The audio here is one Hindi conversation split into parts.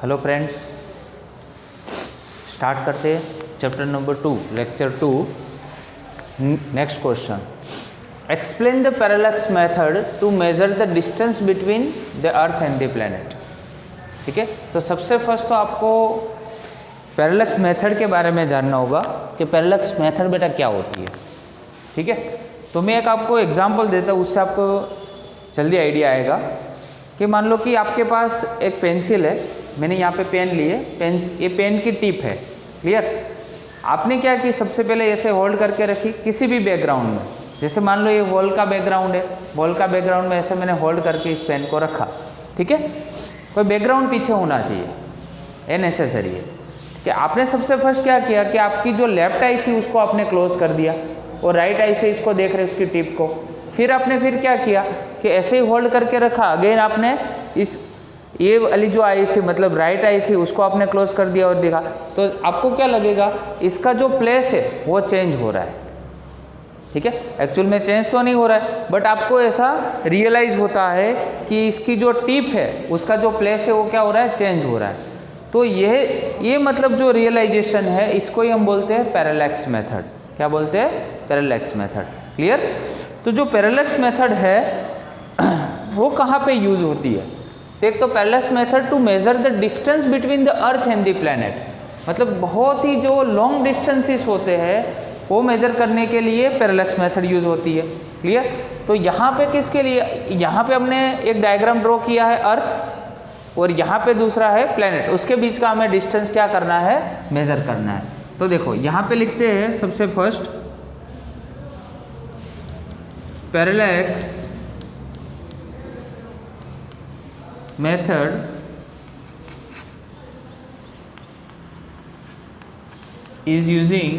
हेलो फ्रेंड्स, स्टार्ट करते हैं chapter number 2 lecture 2। Next question, explain the parallax method to measure the distance between the earth and the planet. ठीक है, तो सबसे फर्स्ट तो आपको पैरेलैक्स मेथड के बारे में जानना होगा कि पैरेलैक्स मेथड बेटा क्या होती है। ठीक है, तो मैं एक आपको एग्जांपल देता हूँ, उससे आपको जल्दी आइडिया आएगा कि मान लो कि आपके पास एक पेंसिल है, मैंने यहाँ पे पेन लिए, ये पेन की टिप है। क्लियर? आपने क्या कि सबसे पहले ऐसे होल्ड करके रखी किसी भी बैकग्राउंड में, जैसे मान लो ये वॉल का बैकग्राउंड है, वॉल का बैकग्राउंड में ऐसे मैंने होल्ड करके इस पेन को रखा। ठीक है, कोई बैकग्राउंड पीछे होना चाहिए, ये नेसेसरी है कि आपने सबसे फर्स्ट क्या किया कि आपकी जो लेफ्ट आई थी उसको आपने क्लोज कर दिया और राइट आई से इसको देख रहे उसकी टिप को। फिर आपने क्या किया कि ऐसे ही होल्ड करके रखा, अगेन आपने इस ये वाली जो आई थी मतलब राइट आई थी उसको आपने क्लोज कर दिया और देखा, तो आपको क्या लगेगा इसका जो प्लेस है वो चेंज हो रहा है। ठीक है, एक्चुअल में चेंज तो नहीं हो रहा है, बट आपको ऐसा रियलाइज होता है कि इसकी जो टिप है उसका जो प्लेस है वो क्या हो रहा है, चेंज हो रहा है। तो ये मतलब जो रियलाइजेशन है इसको ही हम बोलते हैं पैरेलैक्स मेथड। क्या बोलते हैं? Parallax method. क्लियर? तो जो पैरेलैक्स मेथड है वो कहाँ पे यूज होती है? एक तो parallax method to measure the distance between the earth and the planet, मतलब बहुत ही जो लॉन्ग डिस्टेंसेस होते हैं वो मेजर करने के लिए पैरेलैक्स मेथड यूज होती है। क्लियर? तो यहाँ पे किसके लिए, यहाँ पे हमने एक डायग्राम ड्रॉ किया है अर्थ और यहाँ पे दूसरा है प्लैनेट, उसके बीच का हमें डिस्टेंस क्या करना है, मेजर करना है। तो देखो यहाँ पे लिखते हैं सबसे first parallax method is using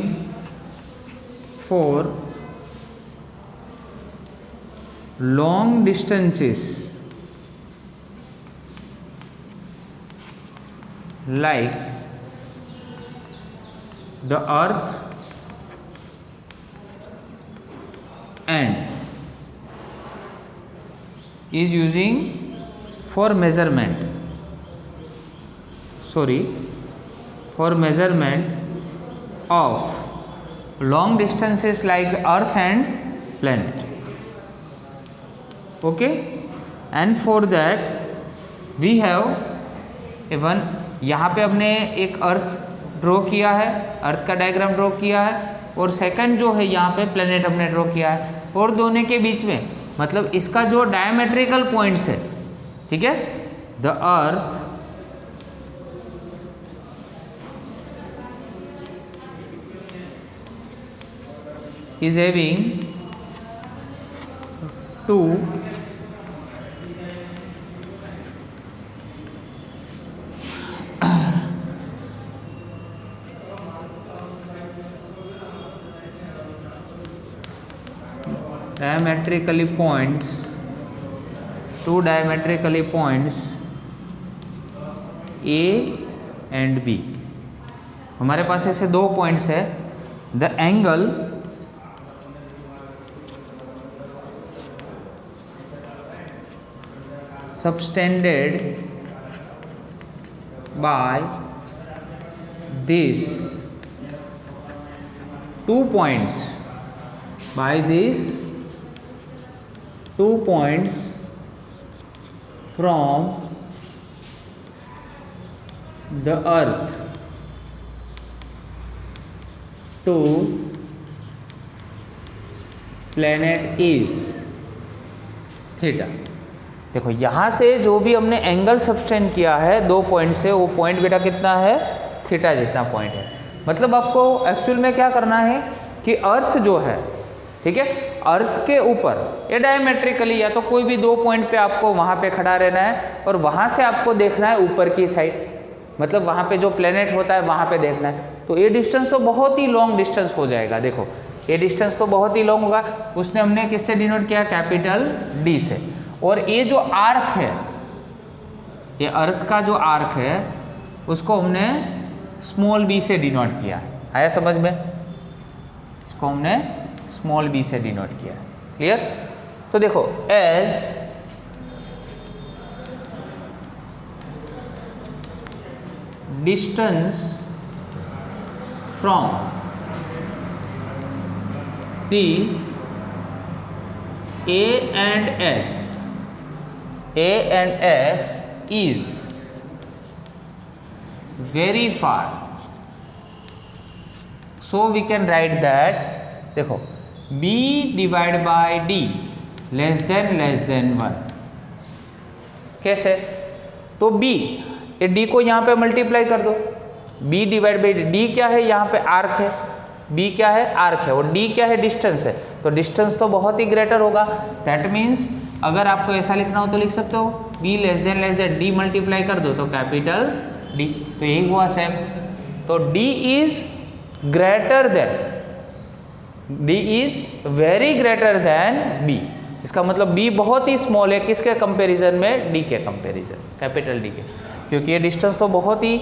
for long distances like the earth and is using for measurement of long distances like earth and planet. Okay, and for that we have even यहाँ पे हमने एक अर्थ ड्रॉ किया है, अर्थ का डायग्राम ड्रॉ किया है, और सेकंड जो है यहाँ पे प्लेनेट हमने ड्रॉ किया है, और दोनों के बीच में मतलब इसका जो डायमेट्रिकल पॉइंट्स है, ठीक है, the earth is having two diametrically points A and B। हमारे पास ऐसे दो पॉइंट्स है, the angle subtended by these two points from the earth to planet is theta। देखो यहाँ से जो भी हमने एंगल सबटेंड किया है दो पॉइंट से, वो पॉइंट बेटा कितना है, थीटा जितना पॉइंट है। मतलब आपको एक्चुअल में क्या करना है कि अर्थ जो है, ठीक है, अर्थ के ऊपर ये डायमेट्रिकली या तो कोई भी दो पॉइंट पे आपको वहाँ पे खड़ा रहना है और वहाँ से आपको देखना है ऊपर की साइड, मतलब वहाँ पे जो प्लेनेट होता है वहाँ पे देखना है। तो ये डिस्टेंस तो बहुत ही लॉन्ग डिस्टेंस हो जाएगा। देखो ये डिस्टेंस तो बहुत ही लॉन्ग होगा, उसने हमने किससे डिनोट किया, कैपिटल डी से। और ये जो आर्क है, ये अर्थ का जो आर्क है उसको हमने स्मॉल बी से डिनोट किया। आया समझ में? इसको हमने स्मॉल बी से डिनोट किया। क्लियर? तो देखो distance from the A and S is very far. So we can write that, देखो B divided by D less than 1. कैसे? तो B, ये D को यहाँ पे मल्टीप्लाई कर दो, B डिवाइड बाई D क्या है, यहाँ पे आर्क है, B क्या है, आर्क है, और D क्या है, डिस्टेंस है, तो डिस्टेंस तो बहुत ही ग्रेटर होगा. दैट मीन्स अगर आपको ऐसा लिखना हो तो लिख सकते हो B less than D multiply कर दो तो कैपिटल D. तो यही हुआ सेम. तो D is greater than, D is very greater than B. इसका मतलब B बहुत ही स्मॉल है किसके कंपैरिजन में, D के कंपैरिजन, कैपिटल D के, क्योंकि ये डिस्टेंस तो बहुत ही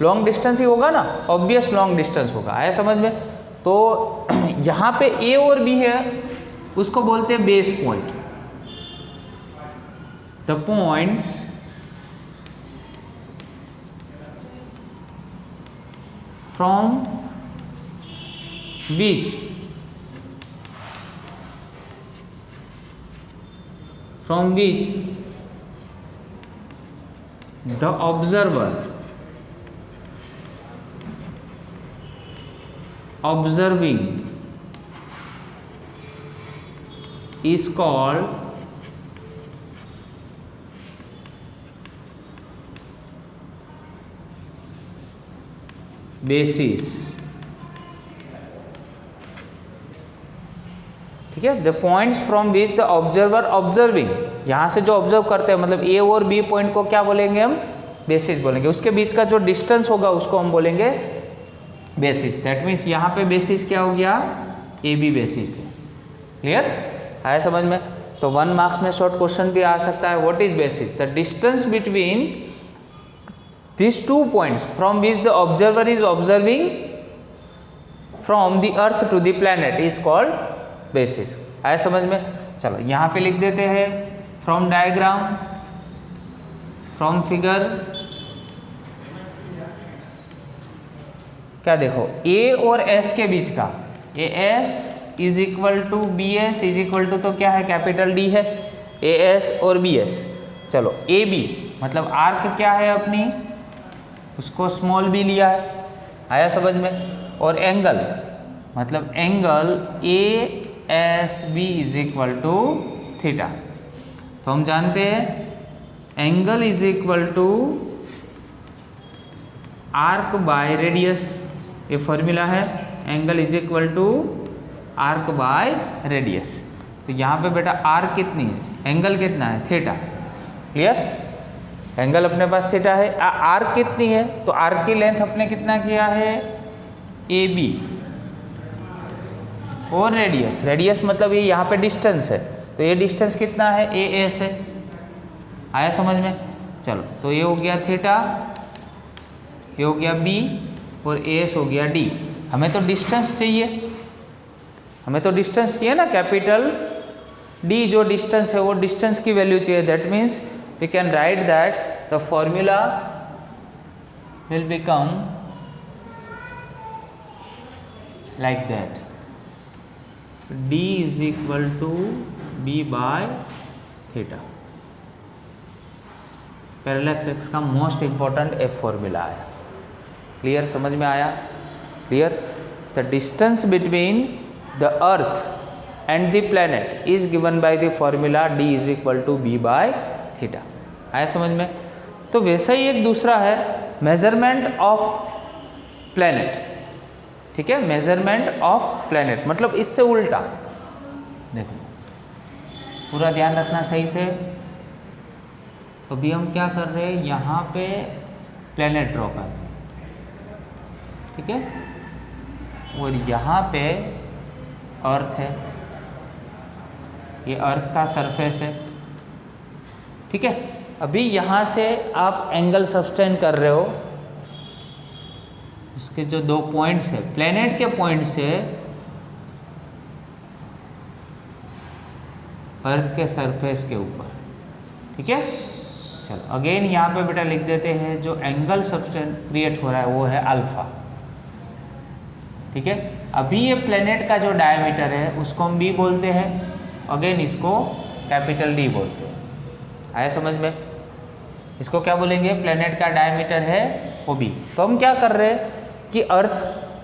लॉन्ग डिस्टेंस ही होगा ना, ऑब्वियस लॉन्ग डिस्टेंस होगा. आया समझ में? तो यहाँ पे A और B है, उसको बोलते हैं base point. The points from which the observer observing is called basis. ठीक है. The points from which the observer observing, यहाँ से जो ऑब्जर्व करते हैं, मतलब ए और बी पॉइंट को क्या बोलेंगे हम, बेसिस बोलेंगे. उसके बीच का जो डिस्टेंस होगा उसको हम बोलेंगे बेसिस. दैट मीन्स यहाँ पे बेसिस क्या हो गया, ए बी बेसिस है. क्लियर? आया समझ में? तो 1 मार्क्स में शॉर्ट क्वेश्चन भी आ सकता है. What is basis? The distance between this 2 points from which the observer is observing from the earth to the planet is called basis. आया समझ में? चलो यहाँ पे लिख देते हैं फ्रॉम डायग्राम, फ्रॉम फिगर. क्या देखो, ए और एस के बीच का, A S is equal to B S is equal to, तो क्या है, कैपिटल डी है, ए एस और बी एस. चलो ए बी मतलब आर्क क्या है अपनी, उसको स्मॉल बी लिया है. आया समझ में? और एंगल मतलब angle A S B is equal to theta. तो हम जानते हैं angle is equal to arc by radius. ये फॉर्मूला है, angle is equal to arc by radius. तो यहाँ पे बेटा आर्क कितनी है, एंगल कितना है, थीटा. क्लियर? एंगल अपने पास थीटा है, आर्क कितनी है, तो आर्क की लेंथ अपने कितना किया है, ए बी, और रेडियस, रेडियस मतलब ये यहाँ पे डिस्टेंस है, तो ये डिस्टेंस कितना है, ए एस है. आया समझ में? चलो तो ये हो गया थीटा, ये हो गया बी, और ए एस हो गया डी. हमें तो डिस्टेंस चाहिए, हमें तो डिस्टेंस चाहिए ना, कैपिटल डी जो डिस्टेंस है वो डिस्टेंस की वैल्यू चाहिए. That means we can write that the formula will become like that, D is equal to B by theta. Parallax एक्स का मोस्ट इंपॉर्टेंट एफ फॉर्मूला आया. क्लियर? समझ में आया? Clear? The distance between the earth and the planet is given by the formula D is equal to B by theta. आया समझ में? तो वैसा ही एक दूसरा है मेजरमेंट ऑफ प्लैनेट. ठीक है, मेजरमेंट ऑफ प्लैनेट मतलब इससे उल्टा. देखो पूरा ध्यान रखना सही से. अभी हम क्या कर रहे हैं, यहाँ पे प्लैनेट ड्रॉ कर, ठीक है, और यहाँ पे अर्थ है, ये अर्थ का सरफेस है. ठीक है, अभी यहाँ से आप एंगल सब्सटेंड कर रहे हो, उसके जो 2 पॉइंट्स है, प्लैनेट के पॉइंट से अर्थ के सरफेस के ऊपर. ठीक है, चलो अगेन यहाँ पे बेटा लिख देते हैं जो एंगल सबटेंस क्रिएट हो रहा है वो है अल्फा। ठीक है, अभी ये प्लेनेट का जो डायमीटर है उसको हम बी बोलते हैं, अगेन इसको कैपिटल डी बोलते हैं। आया समझ में? इसको क्या बोलेंगे? प्लेनेट का डायमीटर है वो बी। तो हम क्या कर रहे हैं कि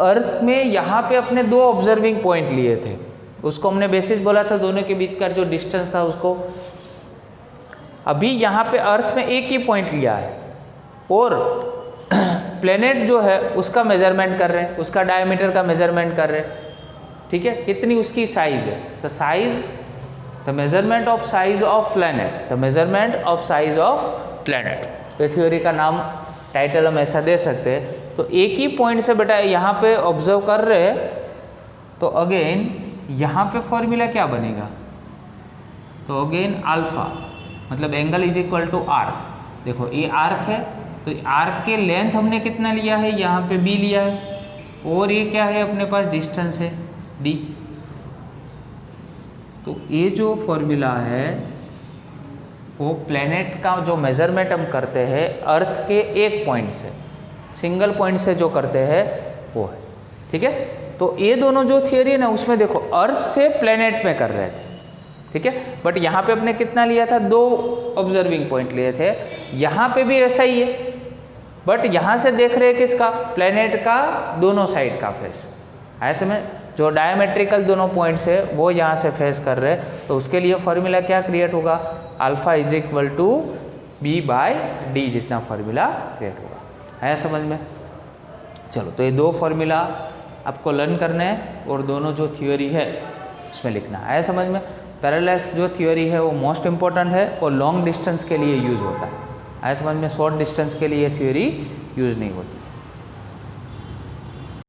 अर्थ में यहाँ पे अपने दो ऑब्जर्विंग पॉइंट लिए थे, उसको हमने बेसिस बोला था, दोनों के बीच का जो डिस्टेंस था उसको। अभी यहाँ पे अर्थ में एक ही पॉइंट लिया है और प्लेनेट जो है उसका मेजरमेंट कर रहे हैं, उसका डायमीटर का मेजरमेंट कर रहे हैं। ठीक है, कितनी उसकी साइज है, तो size the measurement of size of planet, the measurement of size of planet. ये थ्योरी का नाम टाइटल हम ऐसा दे सकते हैं। तो एक ही पॉइंट से बेटा यहाँ पे ऑब्जर्व कर रहे हैं, तो अगेन यहाँ पे फॉर्मूला क्या बनेगा? तो अगेन अल्फा मतलब angle is equal to arc. देखो ये आर्क है, तो आर्क के लेंथ हमने कितना लिया है, यहाँ पे बी लिया है, और ये क्या है अपने पास डिस्टेंस है डी। तो ये जो फॉर्मूला है वो प्लेनेट का जो मेजरमेंट हम करते हैं अर्थ के एक पॉइंट से, सिंगल पॉइंट से जो करते हैं वो है। ठीक है, तो ये दोनों जो थियरी है ना उसमें देखो अर्थ से प्लेनेट में कर रहे थे। ठीक है, बट यहाँ पे अपने कितना लिया था, दो ऑब्जर्विंग पॉइंट लिए थे। यहाँ पे भी ऐसा ही है, बट यहाँ से देख रहे हैं किसका, प्लेनेट का दोनों साइड का फेस। ऐसे में जो डायमेट्रिकल दोनों पॉइंट्स है वो यहाँ से फेस कर रहे हैं, तो उसके लिए फॉर्मूला क्या क्रिएट होगा, alpha is equal to B by D जितना फॉर्मूला क्रिएट होगा। है समझ में? चलो, तो ये दो फॉर्मूला आपको लर्न करने हैं और दोनों जो थ्योरी है उसमें लिखना है। समझ में? पैरेलैक्स जो थ्योरी है वो मोस्ट इंपॉर्टेंट है और लॉन्ग डिस्टेंस के लिए यूज़ होता है। समझ में? शॉर्ट डिस्टेंस के लिए थ्योरी यूज़ नहीं होती।